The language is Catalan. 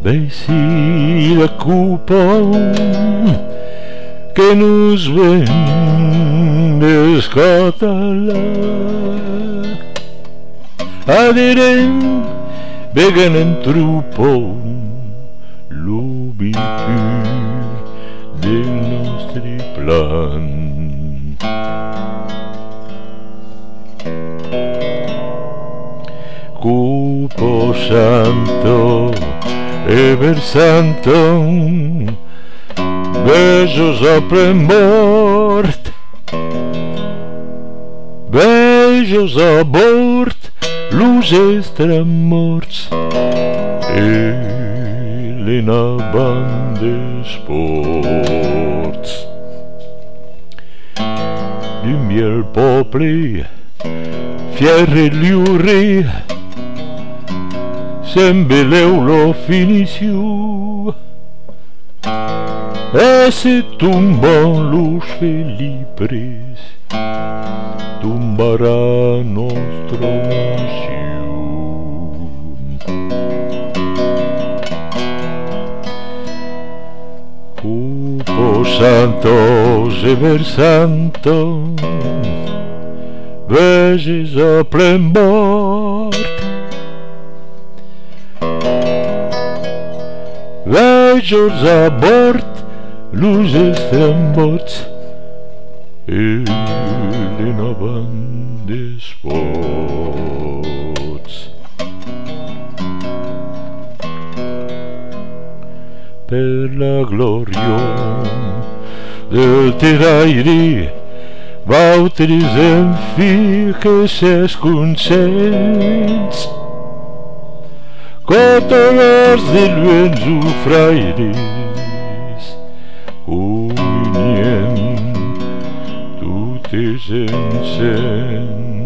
Vesile cupom que nos ven descatala aderem vegan en trupo l'ubitu del nostre plan. Cupo santo e versanto besos apre mort, besos a bord, luces tramorts e l'enaban de sports. Lumière poble, fier liuri, s'embelleu lo finiciu e se tumban los felipres tumbarà nostro naciu. Cupo santos e versanto veges a plen bord, vejos a bord, luces trambots e l'enaban de sports. Per la gloria del tiraire vautris en fi que ses consents, cotonars de luens ufraires, huminiem tutes encens.